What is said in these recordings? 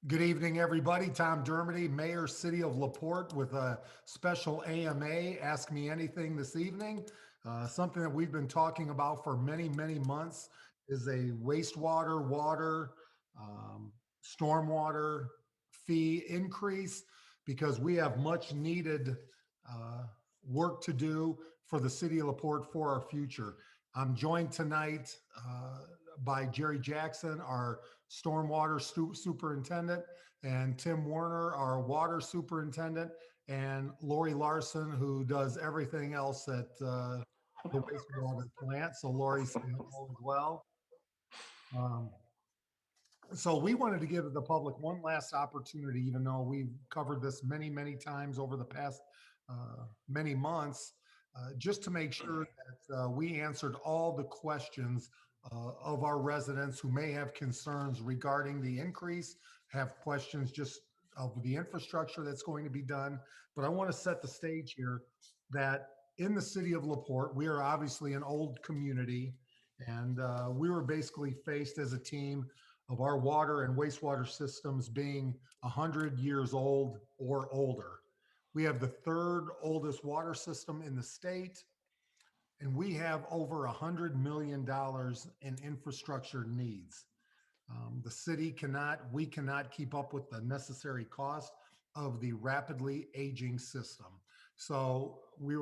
Good evening, everybody. Tom Dermody, Mayor, City of LaPorte, with a special AMA. Ask Me Anything this evening. Something that we've been talking about for many, many months is a wastewater, water, um, stormwater fee increase because we have much needed uh, work to do for the City of LaPorte for our future. I'm joined tonight by Jerry Jackson, our stormwater superintendent, and Tim Warner, our water superintendent, and Lori Larson, who does everything else at the wastewater plant. So Lori's hello as well. Um, so we wanted to give the public one last opportunity, even though we've covered this many, many times over the past many months, just to make sure that we answered all the questions of our residents who may have concerns regarding the increase, have questions just of the infrastructure that's going to be done. But I want to set the stage here that in the city of LaPorte, we are obviously an old community, and we were basically faced as a team of our water and wastewater systems being 100 years old or older. We have the third oldest water system in the state, and we have over $100 million in infrastructure needs. The city we cannot keep up with the necessary cost of the rapidly aging system. So we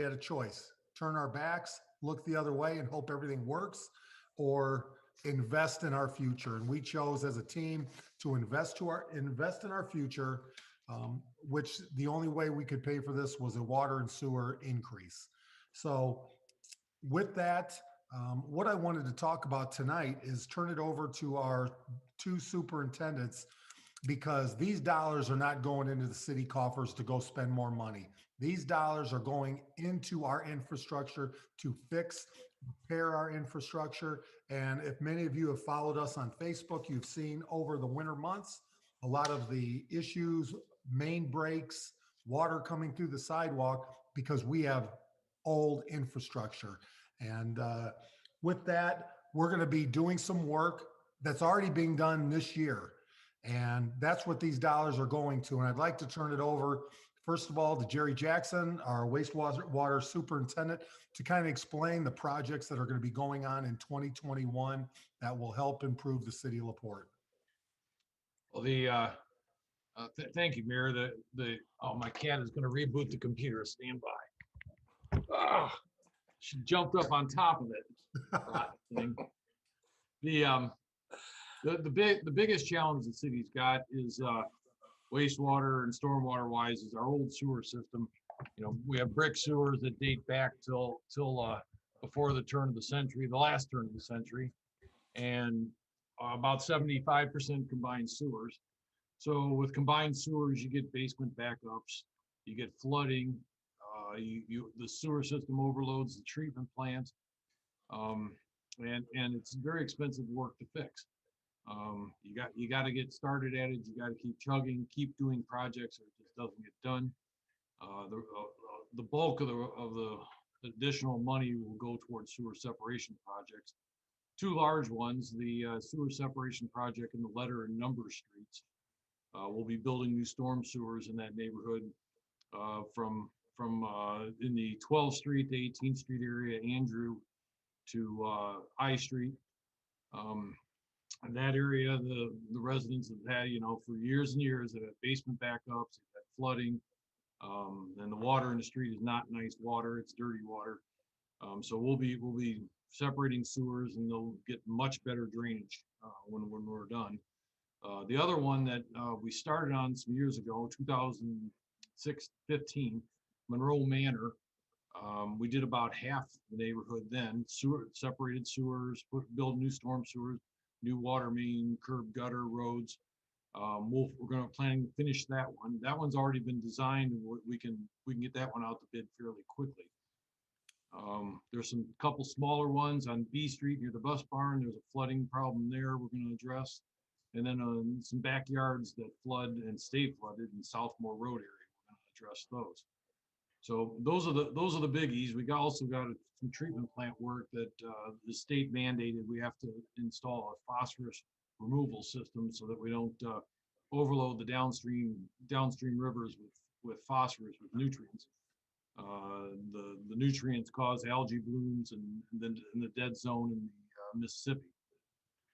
had a choice: turn our backs, look the other way, and hope everything works, or invest in our future. And we chose as a team to invest in our future, which the only way we could pay for this was a water and sewer increase. So with that, what I wanted to talk about tonight is turn it over to our two superintendents, because these dollars are not going into the city coffers to go spend more money. These dollars are going into our infrastructure to fix, repair our infrastructure. And if many of you have followed us on Facebook, you've seen over the winter months a lot of the issues, main breaks, water coming through the sidewalk because we have old infrastructure. And with that, we're going to be doing some work that's already being done this year. And that's what these dollars are going to. And I'd like to turn it over, first of all, to Jerry Jackson, our wastewater superintendent, to kind of explain the projects that are going to be going on in 2021 that will help improve the city of LaPorte. Well, thank you, Mayor. Oh, my cat is going to reboot the computer. Stand by. Oh, she jumped up on top of it. The the biggest challenge the city's got is wastewater and stormwater wise is our old sewer system. You know, we have brick sewers that date back till before the turn of the century, the last turn of the century, and about 75% combined sewers. So with combined sewers, you get basement backups, you get flooding, the sewer system overloads the treatment plant, and it's very expensive work to fix. You got to get started at it. You got to keep chugging, keep doing projects, or it just doesn't get done. The bulk of the additional money will go towards sewer separation projects. Two large ones: the sewer separation project in the Letter and Number Streets. We'll be building new storm sewers in that neighborhood from in the 12th Street to 18th Street area, Andrew to I Street. In that area, the residents have had, for years and years, they've had basement backups, they've had flooding, and the water in the street is not nice water; it's dirty water. So we'll be separating sewers, and they'll get much better drainage when we're done. The other one that we started on some years ago, 2015, Monroe Manor. We did about half the neighborhood then. Separated sewers, build new storm sewers, new water main, curb gutter, roads. We're going to planning to finish that one. That one's already been designed, and we can get that one out to bid fairly quickly. There's some couple smaller ones on B Street near the bus barn. There's a flooding problem there we're going to address. And then some backyards that flood and stay flooded in Southmore Road area, we're going to address those. So those are the biggies. We also got some treatment plant work that the state mandated. We have to install a phosphorus removal system so that we don't overload the downstream rivers with phosphorus, with nutrients. The nutrients cause algae blooms and then in the dead zone in the Mississippi.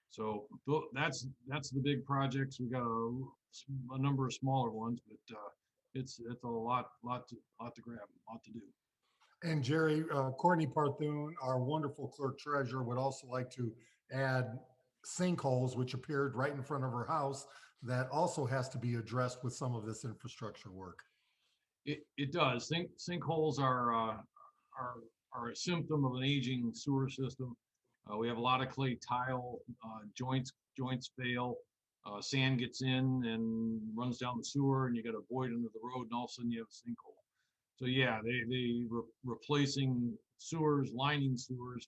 So that's the big projects. We got a number of smaller ones, but it's a lot to grab, a lot to do. And Jerry, Courtney Parthune, our wonderful clerk treasurer, would also like to add sinkholes, which appeared right in front of her house, that also has to be addressed with some of this infrastructure work. It does. Sinkholes are a symptom of an aging sewer system. We have a lot of clay tile, joints fail, sand gets in and runs down the sewer, and you got a void under the road, and all of a sudden you have a sinkhole. So yeah, replacing sewers, lining sewers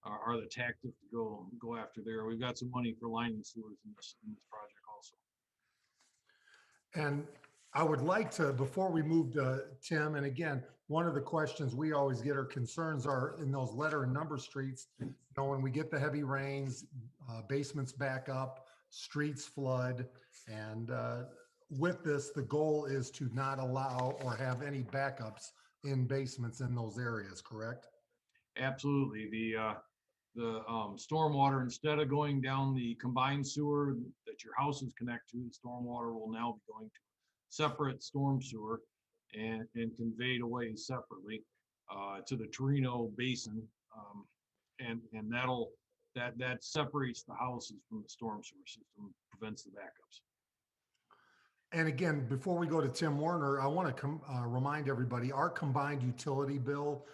are the tactic to go after there. We've got some money for lining sewers in this project also. And I would like to, before we move to Tim, and again, one of the questions we always get or concerns are in those letter and number streets. You know, when we get the heavy rains, basements back up, streets flood, and with this, the goal is to not allow or have any backups in basements in those areas, correct? Absolutely. The stormwater, instead of going down the combined sewer that your houses connect to, the stormwater will now be going to separate storm sewer and conveyed away separately to the Torino Basin, and that separates the houses from the storm sewer system, prevents the backups. And again, before we go to Tim Warner, I want to remind everybody, our combined utility bill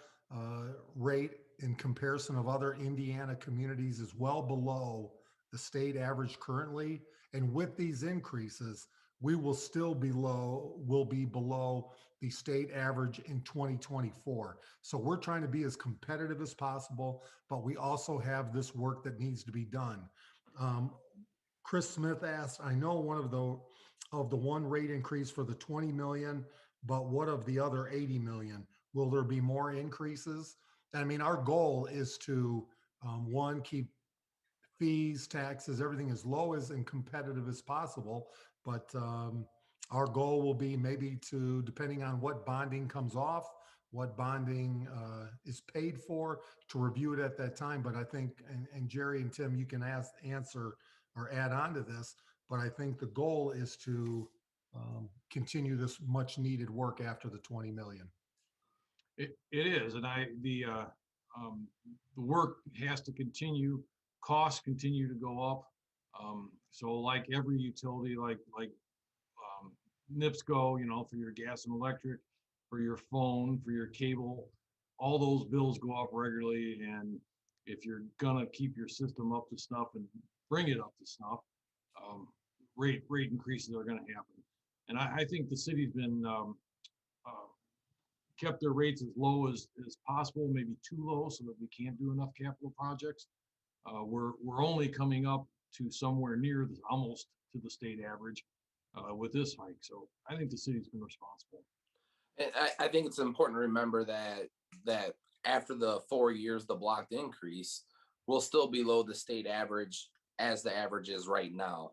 rate in comparison of other Indiana communities is well below the state average currently. And with these increases, we will still be below the state average in 2024. So we're trying to be as competitive as possible, but we also have this work that needs to be done. Chris Smith asked, I know one of the one rate increase for the 20 million, but what of the other 80 million? Will there be more increases? I mean, our goal is to, one, keep fees, taxes, everything as low as and competitive as possible. But our goal will be maybe to, depending on what bonding comes off, what bonding is paid for, to review it at that time. But I think, and Jerry and Tim, you can answer or add on to this, but I think the goal is to continue this much needed work after the 20 million. It is, and the work has to continue. Costs continue to go up. So like every utility, like NIPSCO, you know, for your gas and electric, for your phone, for your cable, all those bills go up regularly. And if you're gonna keep your system up to snuff and bring it up to snuff, rate increases are gonna happen. And I think the city's been kept their rates as low as possible, maybe too low, so that we can't do enough capital projects. We're only coming up to somewhere near almost to the state average with this hike. So I think the city's been responsible. And I think it's important to remember that after the 4 years, the blocked increase will still be below the state average as the average is right now.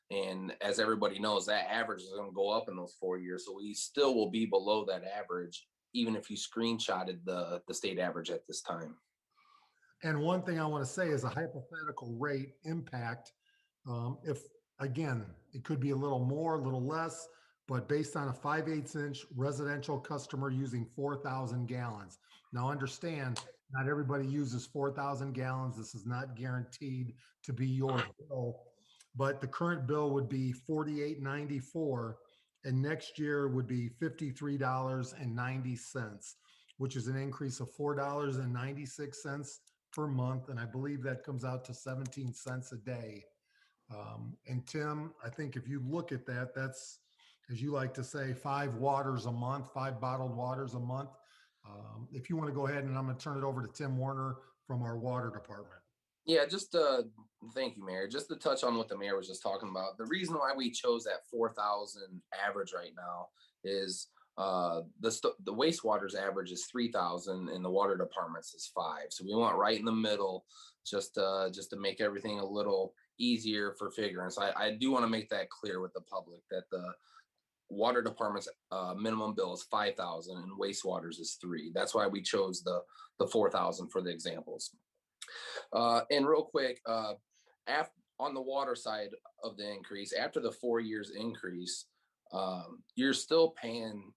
And as everybody knows, that average is going to go up in those 4 years. So we still will be below that average, even if you screenshotted the state average at this time. And one thing I want to say is a hypothetical rate impact. If, again, it could be a little more, a little less, but based on a 5/8 inch residential customer using 4,000 gallons. Now understand, not everybody uses 4,000 gallons. This is not guaranteed to be your bill, but the current bill would be $48.94, and next year would be $53.90, which is an increase of $4.96 per month. And I believe that comes out to 17 cents a day. And Tim, I think if you look at that, that's, as you like to say, 5 waters a month, 5 bottled waters a month. If you want to go ahead, and I'm going to turn it over to Tim Warner from our water department. Yeah, just thank you, Mayor. Just to touch on what the mayor was just talking about. The reason why we chose that 4,000 average right now is the wastewater's average is 3,000 and the water department's is 5. So we want right in the middle, just to make everything a little easier for figuring. So I do want to make that clear with the public that the water department's minimum bill is 5,000 and wastewater's is 3. That's why we chose the 4,000 for the examples. And real quick, on the water side of the increase, after the 4 years increase, you're still paying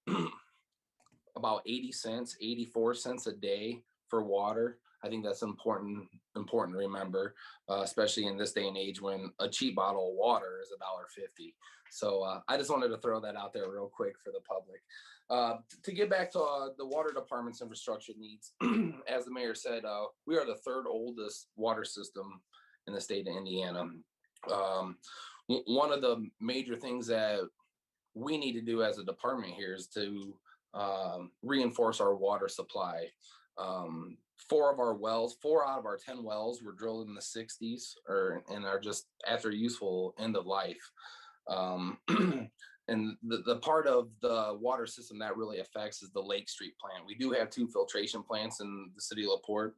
about 80 cents, 84 cents a day for water. I think that's important to remember, especially in this day and age when a cheap bottle of water is $1.50. So I just wanted to throw that out there real quick for the public. To get back to the water department's infrastructure needs, as the mayor said, we are the third oldest water system in the state of Indiana. One of the major things that we need to do as a department here is to reinforce our water supply. 4 out of our 10 wells were drilled in the 60s and are just after useful end of life. And the part of the water system that really affects is the Lake Street plant. We do have 2 filtration plants in the city of LaPorte,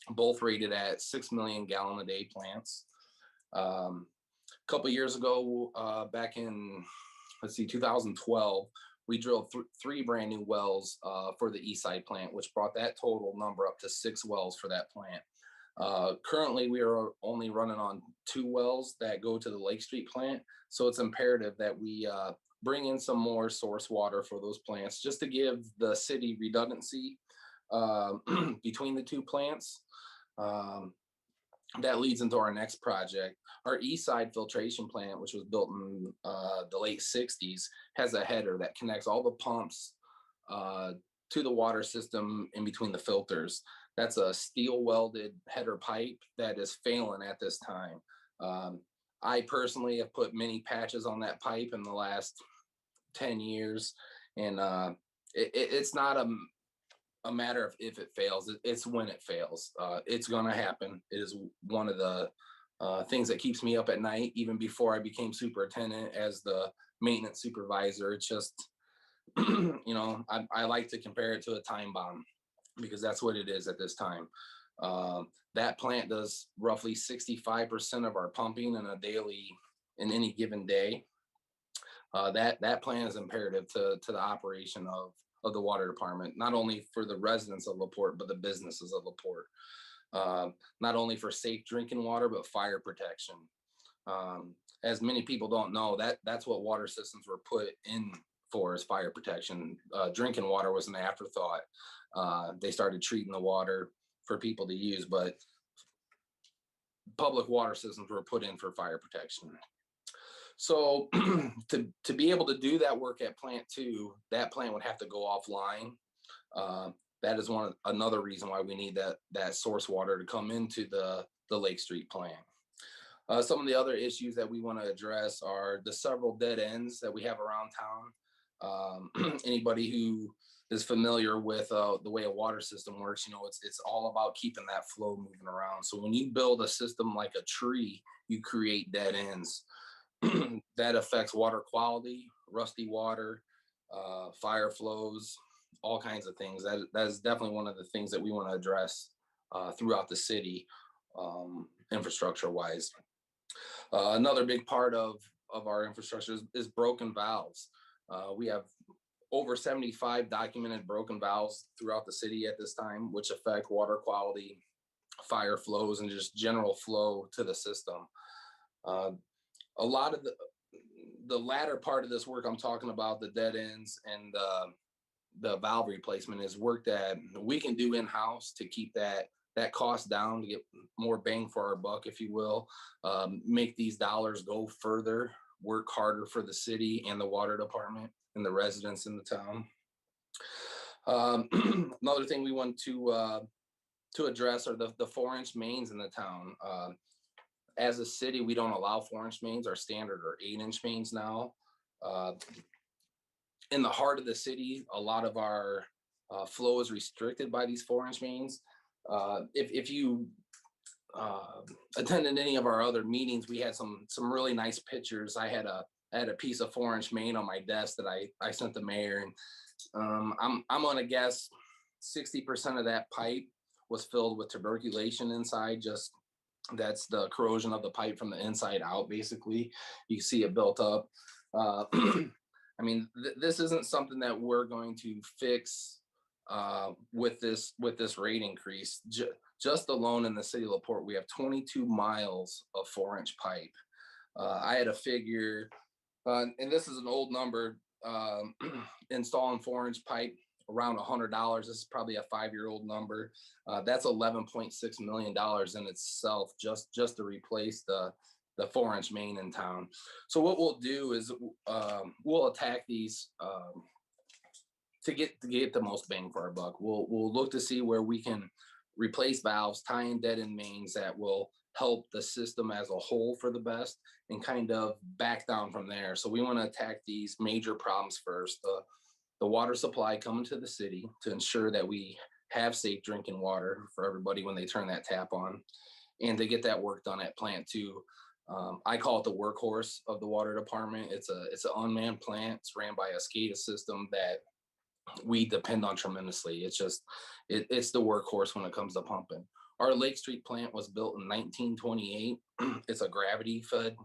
both rated at 6 million gallon a day plants. A couple years ago, back in, 2012, we drilled 3 brand new wells for the Eastside plant, which brought that total number up to 6 wells for that plant. Currently, we are only running on 2 wells that go to the Lake Street plant. So it's imperative that we bring in some more source water for those plants just to give the city redundancy between the 2 plants. That leads into our next project. Our Eastside filtration plant, which was built in the late 60s, has a header that connects all the pumps to the water system in between the filters. That's a steel welded header pipe that is failing at this time. I personally have put many patches on that pipe in the last 10 years, and it's not a matter of if it fails, it's when it fails. It's going to happen. It is one of the things that keeps me up at night, even before I became superintendent as the maintenance supervisor. It's just, I like to compare it to a time bomb because that's what it is at this time. That plant does roughly 65% of our pumping in any given day. That plant is imperative to the operation of the water department, not only for the residents of LaPorte, but the businesses of LaPorte. Not only for safe drinking water, but fire protection. As many people don't know, that's what water systems were put in for, is fire protection. Drinking water was an afterthought. They started treating the water for people to use, but public water systems were put in for fire protection. So to be able to do that work at plant 2, that plant would have to go offline. That is another reason why we need that source water to come into the Lake Street plant. Some of the other issues that we want to address are the several dead ends that we have around town. Anybody who is familiar with the way a water system works, it's all about keeping that flow moving around. So when you build a system like a tree, you create dead ends. That affects water quality, rusty water, fire flows, all kinds of things. That is definitely one of the things that we want to address throughout the city, infrastructure wise. Another big part of our infrastructure is broken valves. We have over 75 documented broken valves throughout the city at this time, which affect water quality, fire flows, and just general flow to the system. A lot of the latter part of this work I'm talking about, the dead ends and the valve replacement, is work that we can do in-house to keep that cost down, to get more bang for our buck, if you will, make these dollars go further, work harder for the city and the water department and the residents in the town. Another thing we want to address are the 4-inch mains in the town. As a city, we don't allow 4-inch mains. Our standard are 8-inch mains now. In the heart of the city, a lot of our flow is restricted by these 4-inch mains. If you attended any of our other meetings, we had some really nice pictures. I had a piece of 4-inch main on my desk that I sent the mayor, and I'm gonna guess 60% of that pipe was filled with tuberculation inside, just That's the corrosion of the pipe from the inside out, basically. You see it built up. I mean, this isn't something that we're going to fix with this rate increase. Just alone in the city of LaPorte, we have 22 miles of 4-inch pipe. I had a figure, and this is an old number, installing 4-inch pipe around $100. This is probably a 5-year-old number. That's $11.6 million in itself, just to replace the 4-inch main in town. So what we'll do is we'll attack these to get the most bang for our buck. We'll look to see where we can replace valves, tie in dead end mains that will help the system as a whole for the best, and kind of back down from there. So we want to attack these major problems first. The water supply coming to the city to ensure that we have safe drinking water for everybody when they turn that tap on, and to get that work done at plant 2. I call it the workhorse of the water department. It's an unmanned plant. It's ran by a SCADA system that we depend on tremendously. It's the workhorse when it comes to pumping. Our Lake Street plant was built in 1928. It's a gravity fed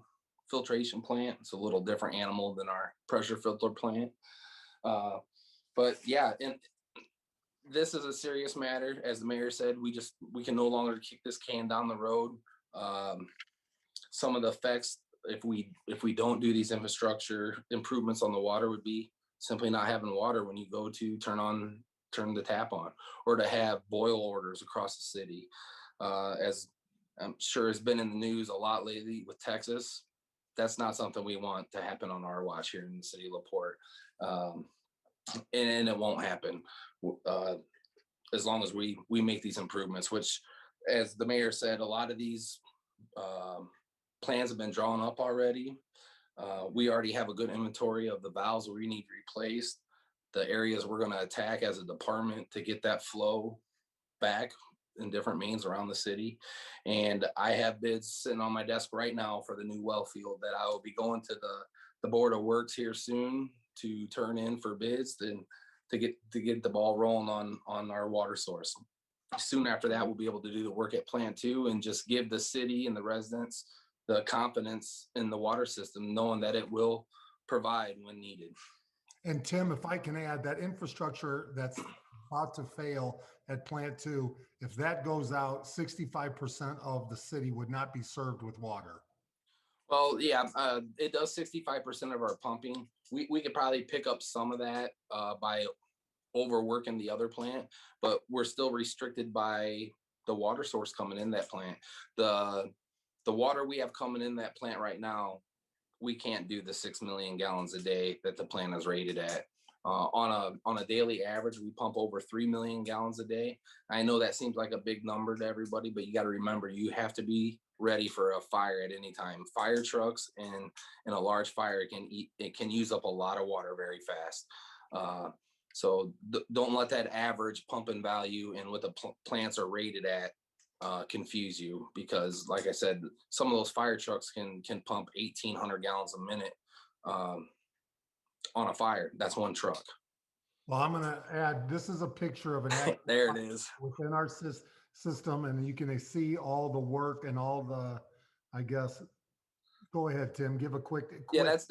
filtration plant. It's a little different animal than our pressure filter plant. But yeah, and this is a serious matter. As the mayor said, we can no longer kick this can down the road. Some of the effects, if we don't do these infrastructure improvements on the water, would be simply not having water when you go to turn the tap on, or to have boil orders across the city. As I'm sure has been in the news a lot lately with Texas, that's not something we want to happen on our watch here in the city of LaPorte. And it won't happen as long as we make these improvements, which, as the mayor said, a lot of these plans have been drawn up already. We already have a good inventory of the valves we need replaced, the areas we're going to attack as a department to get that flow back in different mains around the city. And I have bids sitting on my desk right now for the new well field that I will be going to the Board of Works here soon to turn in for bids to get the ball rolling on our water source. Soon after that, we'll be able to do the work at plant 2 and just give the city and the residents the confidence in the water system, knowing that it will provide when needed. And Tim, if I can add, that infrastructure that's about to fail at plant 2, if that goes out, 65% of the city would not be served with water. Well, yeah, it does 65% of our pumping. We could probably pick up some of that by overworking the other plant, but we're still restricted by the water source coming in that plant. The water we have coming in that plant right now, we can't do the 6 million gallons a day that the plant is rated at. On a daily average, we pump over 3 million gallons a day. I know that seems like a big number to everybody, but you got to remember, you have to be ready for a fire at any time. Fire trucks and a large fire can use up a lot of water very fast. So don't let that average pumping value and what the plants are rated at confuse you, because like I said, some of those fire trucks can pump 1,800 gallons a minute on a fire. That's one truck. Well, I'm going to add, this is a picture of an there it is within our system, and you can see all the work and all the, I guess, go ahead, Tim, give a quick. Yeah, that's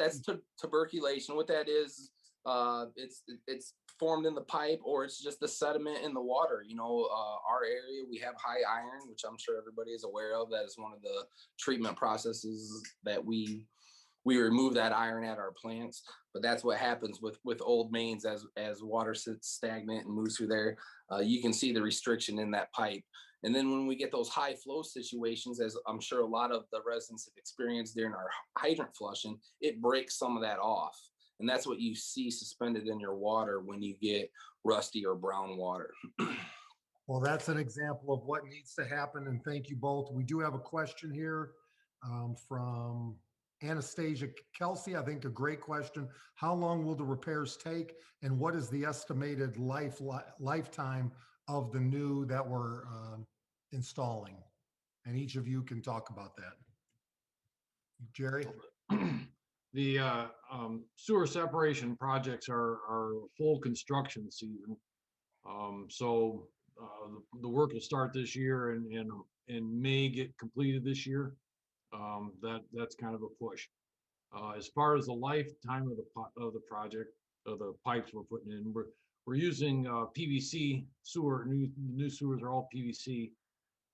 tuberculation. What that is, it's formed in the pipe, or it's just the sediment in the water. You know, our area, we have high iron, which I'm sure everybody is aware of. That is one of the treatment processes that we remove that iron at our plants. But that's what happens with old mains as water sits stagnant and moves through there. You can see the restriction in that pipe. And then when we get those high flow situations, as I'm sure a lot of the residents have experienced during our hydrant flushing, it breaks some of that off. And that's what you see suspended in your water when you get rusty or brown water. Well, that's an example of what needs to happen. And thank you both. We do have a question here from Anastasia Kelsey. I think a great question. How long will the repairs take? And what is the estimated lifetime of the new that we're installing? And each of you can talk about that. Jerry? The sewer separation projects are full construction season. So the work will start this year and may get completed this year. That's kind of a push. As far as the lifetime of the project, of the pipes we're putting in, we're using PVC sewer. New sewers are all PVC,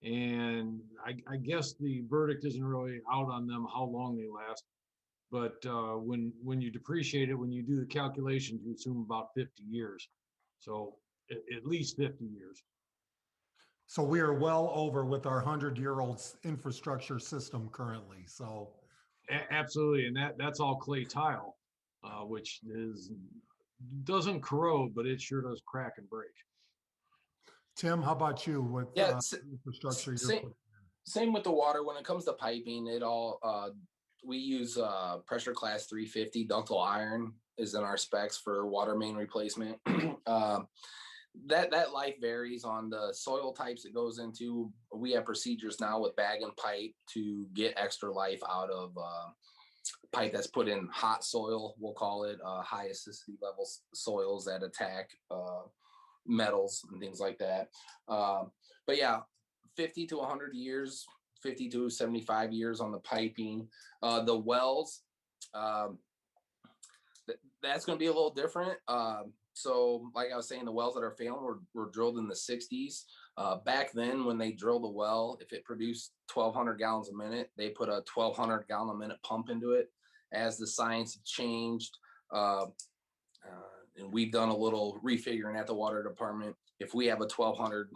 and I guess the verdict isn't really out on them how long they last. But when you depreciate it, when you do the calculations, you assume about 50 years. So at least 50 years. So we are well over with our 100-year-old infrastructure system currently. So Absolutely, and that's all clay tile, which doesn't corrode, but it sure does crack and break. Tim, how about you with Yeah, infrastructure you're same, putting? same with the water. When it comes to piping, we use pressure class 350 ductile iron is in our specs for water main replacement. That life varies on the soil types it goes into. We have procedures now with bag and pipe to get extra life out of pipe that's put in hot soil. We'll call it high acidity level soils that attack metals and things like that. But yeah, 50 to 100 years, 50 to 75 years on the piping. The wells, that's going to be a little different. So like I was saying, the wells that are failing were drilled in the 60s. Back then, when they drilled a well, if it produced 1,200 gallons a minute, they put a 1,200 gallon a minute pump into it. As the science changed, and we've done a little refiguring at the water department, if we have a 1,200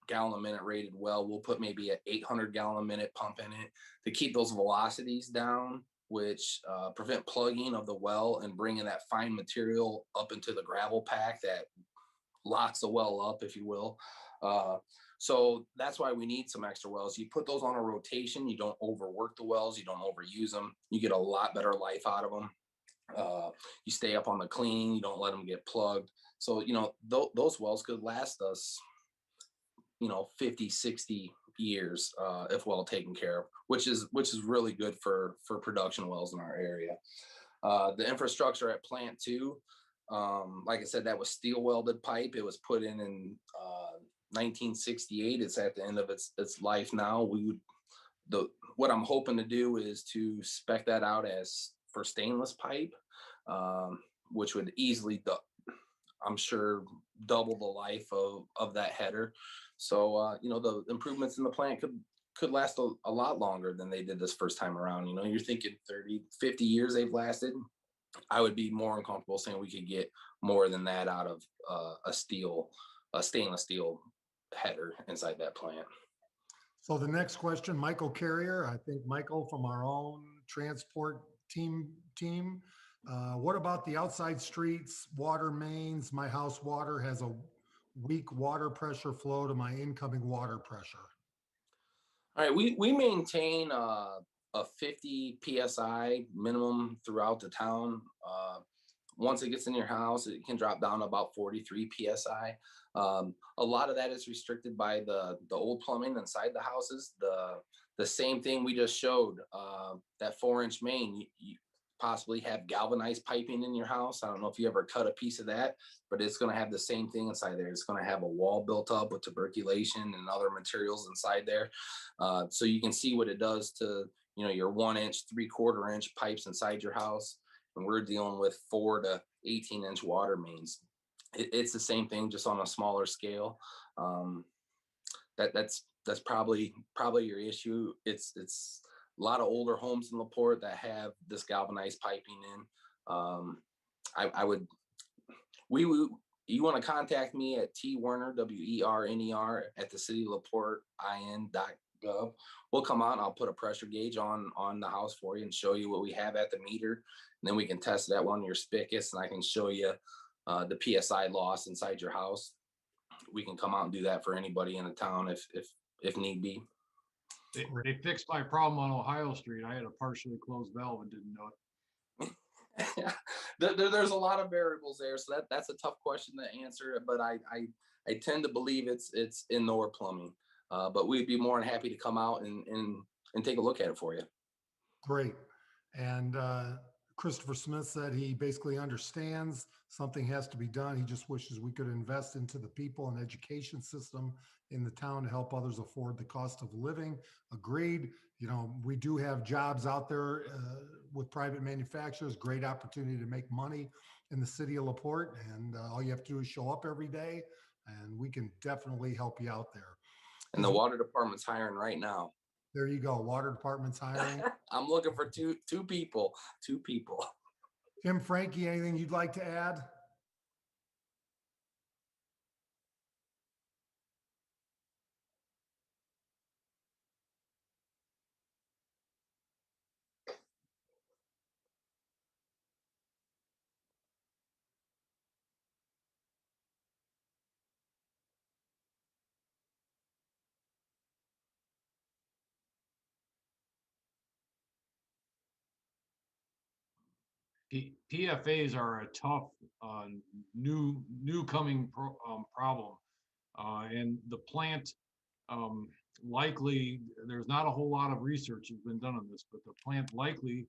gallon a minute rated well, we'll put maybe an 800 gallon a minute pump in it to keep those velocities down, which prevent plugging of the well and bringing that fine material up into the gravel pack that locks the well up, if you will. So that's why we need some extra wells. You put those on a rotation, you don't overwork the wells, you don't overuse them, you get a lot better life out of them. You stay up on the cleaning, you don't let them get plugged. So, those wells could last us, 50, 60 years if well taken care of, which is really good for production wells in our area. The infrastructure at plant 2, like I said, that was steel welded pipe. It was put in 1968. It's at the end of its life now. What I'm hoping to do is to spec that out as for stainless pipe, which would easily, I'm sure, double the life of that header. So, the improvements in the plant could last a lot longer than they did this first time around. You're thinking 30, 50 years they've lasted. I would be more uncomfortable saying we could get more than that out of a stainless steel header inside that plant. So the next question, Michael Carrier, I think Michael from our own transport team. What about the outside streets, water mains? My house water has a weak water pressure flow to my incoming water pressure. All right, we maintain a 50 psi minimum throughout the town. Once it gets in your house, it can drop down to about 43 psi. A lot of that is restricted by the old plumbing inside the houses. The same thing we just showed, that 4-inch main, you possibly have galvanized piping in your house. I don't know if you ever cut a piece of that, but it's going to have the same thing inside there. It's going to have a wall built up with tuberculation and other materials inside there. So you can see what it does to, your 1-inch, 3/4-inch pipes inside your house. And we're dealing with 4 to 18-inch water mains. It's the same thing, just on a smaller scale. That's probably your issue. It's a lot of older homes in LaPorte that have this galvanized piping in. You want to contact me at twerner, WERNER, at the city of LaPorte, in.gov. We'll come out and I'll put a pressure gauge on the house for you and show you what we have at the meter. And then we can test that one of your spigots, and I can show you the PSI loss inside your house. We can come out and do that for anybody in the town if need be. They fixed my problem on Ohio Street. I had a partially closed valve and didn't know it. There's a lot of variables there, so that's a tough question to answer. But I tend to believe it's indoor plumbing. But we'd be more than happy to come out and take a look at it for you. Great. And Christopher Smith said he basically understands something has to be done. He just wishes we could invest into the people and education system in the town to help others afford the cost of living. Agreed. You know, we do have jobs out there with private manufacturers, great opportunity to make money in the city of LaPorte. And all you have to do is show up every day, and we can definitely help you out there. And the water department's hiring right now. There you go. Water department's hiring. I'm looking for two people. Tim, Frankie, anything you'd like to add? PFAs are a tough new coming problem, and the plant likely there's not a whole lot of research has been done on this, but the plant likely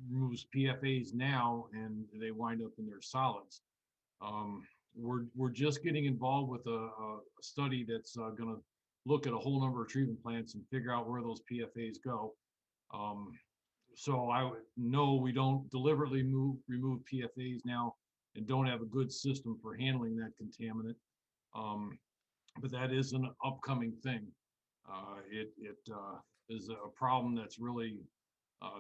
removes PFAs now, and they wind up in their solids. We're just getting involved with a study that's going to look at a whole number of treatment plants and figure out where those PFAs go. So I would know we don't deliberately remove PFAs now and don't have a good system for handling that contaminant. But that is an upcoming thing. It is a problem that's really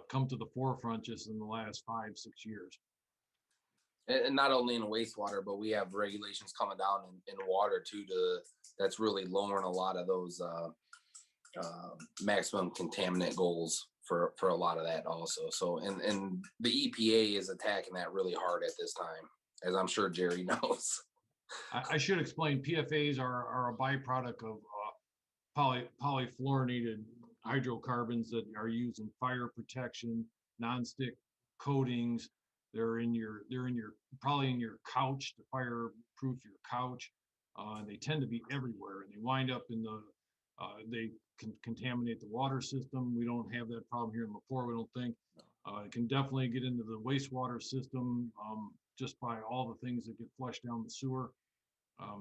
come to the forefront just in the last 5-6 years. And not only in wastewater, but we have regulations coming down in water too, that's really lowering a lot of those maximum contaminant goals for a lot of that also. So, and the EPA is attacking that really hard at this time, as I'm sure Jerry knows. I should explain, PFAs are a byproduct of polyfluorinated hydrocarbons that are used in fire protection, nonstick coatings. They're probably in your couch to fireproof your couch. They tend to be everywhere, and they wind up in they can contaminate the water system. We don't have that problem here in LaPorte, we don't think. It can definitely get into the wastewater system just by all the things that get flushed down the sewer.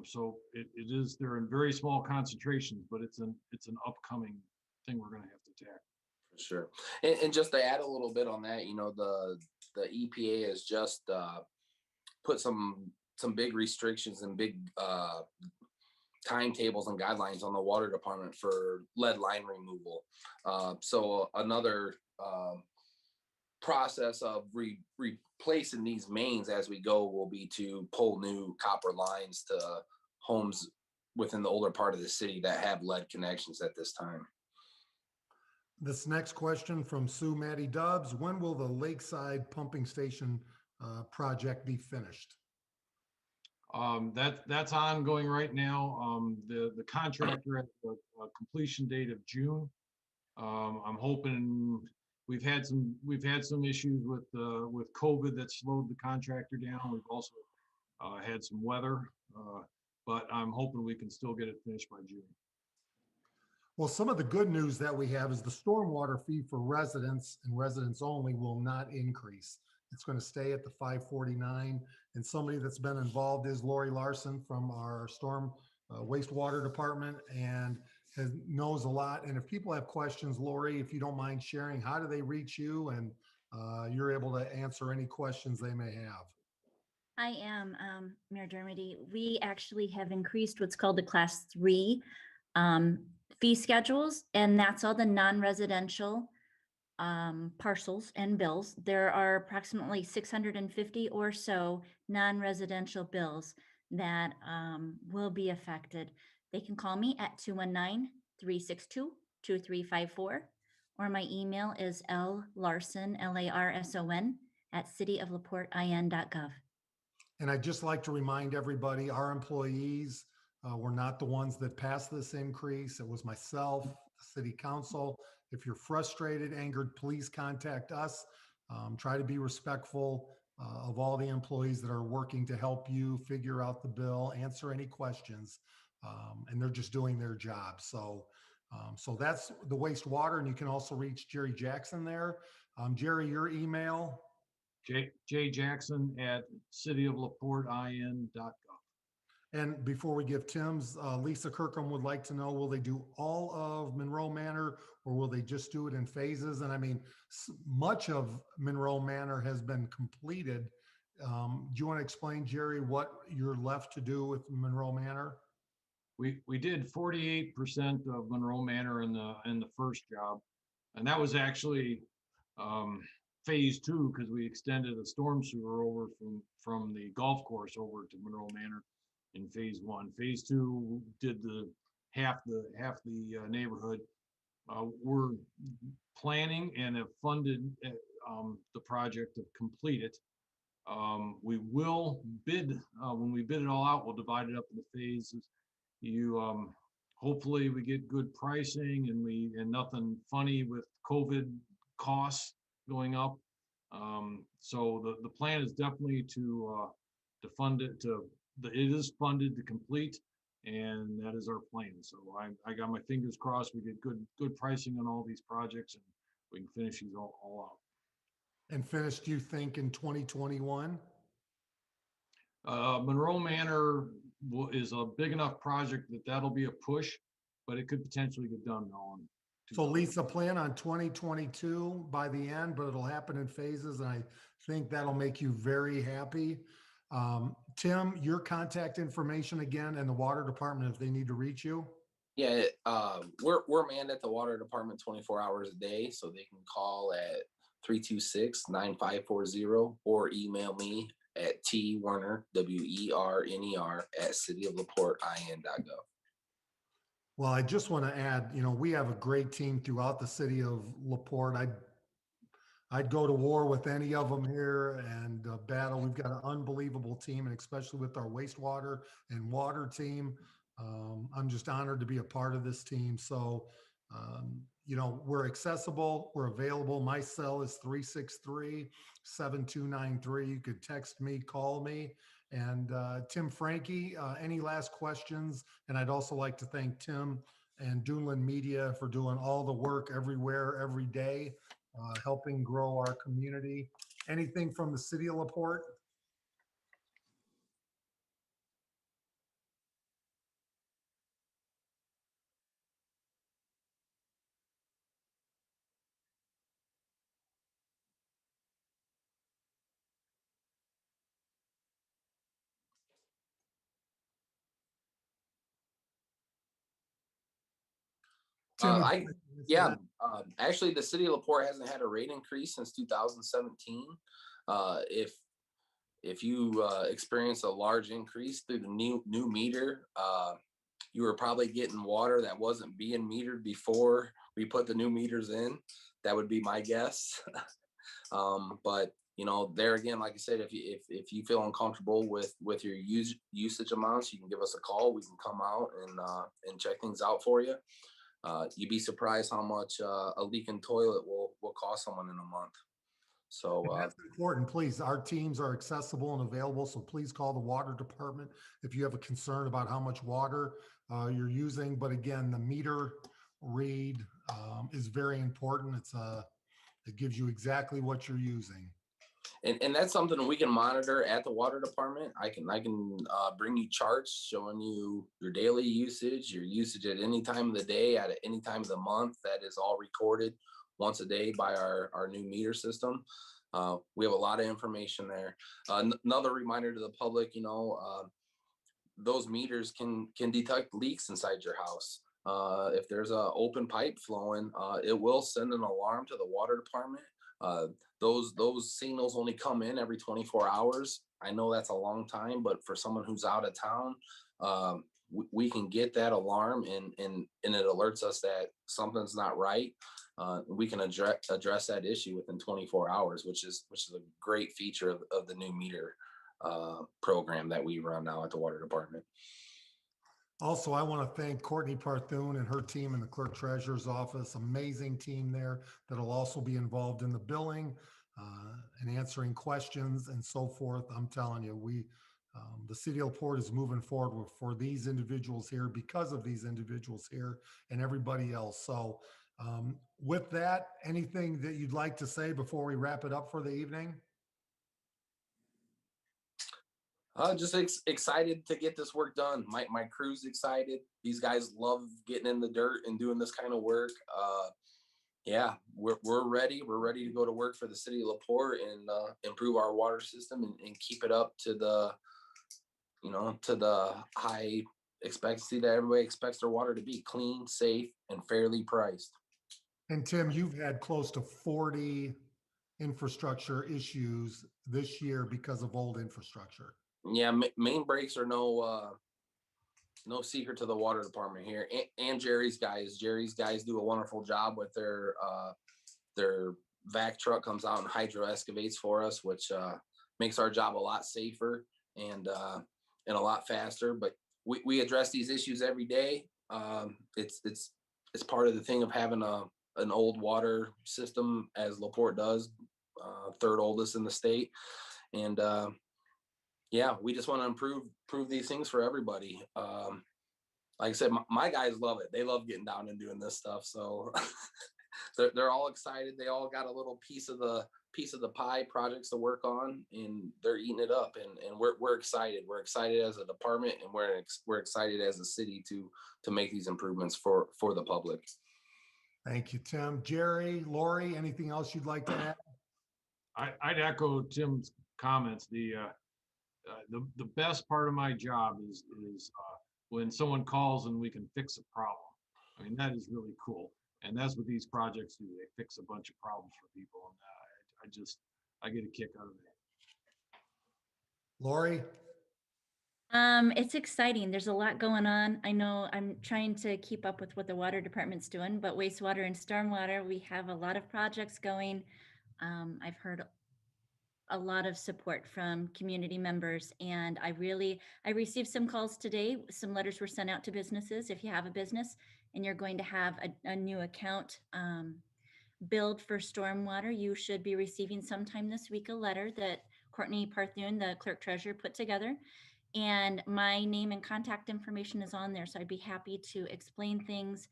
So they're in very small concentrations, but it's an upcoming thing we're going to have to tackle. For sure. And just to add a little bit on that, you know, the EPA has just put some big restrictions and big timetables and guidelines on the water department for lead line removal. So another process of replacing these mains as we go will be to pull new copper lines to homes within the older part of the city that have lead connections at this time. This next question from Sue Maddie Dubs: when will the Lakeside pumping station project be finished? That's ongoing right now. The contractor has a completion date of June. I'm hoping we've had some issues with COVID that slowed the contractor down. We've also had some weather, but I'm hoping we can still get it finished by June. Well, some of the good news that we have is the stormwater fee for residents and residents only will not increase. It's going to stay at the $5.49. And somebody that's been involved is Lori Larson from our storm wastewater department, and knows a lot. And if people have questions, Lori, if you don't mind sharing, how do they reach you? And you're able to answer any questions they may have. I am, Mayor Dermody. We actually have increased what's called the Class 3 fee schedules, and that's all the non-residential parcels and bills. There are approximately 650 or so non-residential bills that will be affected. They can call me at 219-362-2354, or my email is larson, LARSON, at cityoflaportein.gov. And I'd just like to remind everybody, our employees were not the ones that passed this increase. It was myself, the city council. If you're frustrated, angered, please contact us. Try to be respectful of all the employees that are working to help you figure out the bill, answer any questions, and they're just doing their job. So that's the wastewater, and you can also reach Jerry Jackson there. Jerry, your email? J Jackson at cityoflaportein.gov. And before we give Tim's, Lisa Kirkham would like to know, will they do all of Monroe Manor or will they just do it in phases? And I mean, much of Monroe Manor has been completed. Do you want to explain, Jerry, what you're left to do with Monroe Manor? We did 48% of Monroe Manor in the first job, and that was actually phase 2 because we extended a storm sewer over from the golf course over to Monroe Manor in phase 1. Phase 2 did the half the neighborhood. We're planning and have funded the project to complete it. We will bid when we bid it all out. We'll divide it up into phases. Hopefully we get good pricing and nothing funny with COVID costs going up. So the plan is definitely to fund it it is funded to complete, and that is our plan. So I got my fingers crossed we get good pricing on all these projects and we can finish these all out. And finished, you think, in 2021? Monroe Manor is a big enough project that'll be a push, but it could potentially get done all in. So Lisa, plan on 2022 by the end, but it'll happen in phases. And I think that'll make you very happy. Tim, your contact information again, and the water department, if they need to reach you. Yeah, we're manned at the water department 24 hours a day, so they can call at 326-9540 or email me at twerner, WERNER, at cityoflaportein.gov. Well, I just want to add, we have a great team throughout the city of LaPorte. I'd go to war with any of them here and battle. We've got an unbelievable team, and especially with our wastewater and water team. I'm just honored to be a part of this team. So, we're accessible, we're available. My cell is 363-7293. You could text me, call me. And Tim Frankie, any last questions? And I'd also like to thank Tim and Dunlin Media for doing all the work everywhere, every day, helping grow our community. Anything from the city of LaPorte? Tim, Actually, the city of LaPorte hasn't had a rate increase since 2017. If you experience a large increase through the new meter, you were probably getting water that wasn't being metered before we put the new meters in. That would be my guess. But there again, like I said, if you feel uncomfortable with your usage amounts, you can give us a call. We can come out and check things out for you. You'd be surprised how much a leaking toilet will cost someone in a month. So that's important. Please, our teams are accessible and available. So please call the water department if you have a concern about how much water you're using. But again, the meter read is very important. It gives you exactly what you're using. And that's something we can monitor at the water department. I can bring you charts showing you your daily usage, your usage at any time of the day, at any time of the month. That is all recorded once a day by our new meter system. We have a lot of information there. Another reminder to the public, those meters can detect leaks inside your house. If there's an open pipe flowing, it will send an alarm to the water department. Those signals only come in every 24 hours. I know that's a long time, but for someone who's out of town, we can get that alarm and it alerts us that something's not right. We can address that issue within 24 hours, which is a great feature of the new meter program that we run now at the water department. Also, I want to thank Courtney Parthune and her team in the clerk treasurer's office. Amazing team there that'll also be involved in the billing and answering questions and so forth. I'm telling you, the city of LaPorte is moving forward for these individuals here because of these individuals here and everybody else. So With that, anything that you'd like to say before we wrap it up for the evening? Just excited to get this work done. My crew's excited. These guys love getting in the dirt and doing this kind of work. Yeah, we're ready. We're ready to go to work for the city of LaPorte and improve our water system and keep it up to the, to the high expectancy that everybody expects their water to be: clean, safe, and fairly priced. And Tim, you've had close to 40 infrastructure issues this year because of old infrastructure. Yeah, main breaks are no secret to the water department here, and Jerry's guys. Jerry's guys do a wonderful job with their vac truck comes out and hydro excavates for us, which makes our job a lot safer and a lot faster. But we address these issues every day. It's part of the thing of having an old water system, as LaPorte does, third oldest in the state, and yeah, we just want to improve these things for everybody. Like I said, my guys love it. They love getting down and doing this stuff. So they're all excited. They all got a little piece of the pie projects to work on, and they're eating it up. And we're excited. We're excited as a department, and we're excited as a city to make these improvements for the public. Thank you, Tim. Jerry, Lori, anything else you'd like to add? I'd echo Tim's comments. The best part of my job is when someone calls and we can fix a problem. I mean, that is really cool. And that's what these projects do. They fix a bunch of problems for people. And I get a kick out of it. Lori? It's exciting. There's a lot going on. I know I'm trying to keep up with what the water department's doing, but wastewater and stormwater, we have a lot of projects going. I've heard a lot of support from community members, and I received some calls today. Some letters were sent out to businesses. If you have a business and you're going to have a new account billed for stormwater, you should be receiving sometime this week a letter that Courtney Parthune, the clerk treasurer, put together. And my name and contact information is on there. So I'd be happy to explain things,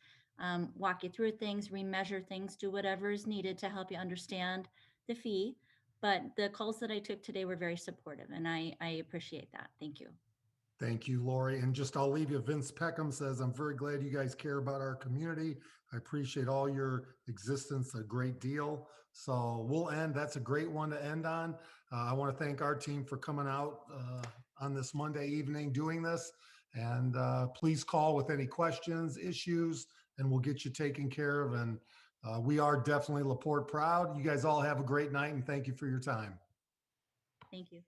walk you through things, remeasure things, do whatever is needed to help you understand the fee. But the calls that I took today were very supportive, and I appreciate that. Thank you. Thank you, Lori. And just I'll leave you. Vince Peckham says, I'm very glad you guys care about our community. I appreciate all your existence a great deal. So we'll end. That's a great one to end on. I want to thank our team for coming out on this Monday evening doing this. And please call with any questions, issues, and we'll get you taken care of. And we are definitely LaPorte proud. You guys all have a great night, and thank you for your time. Thank you.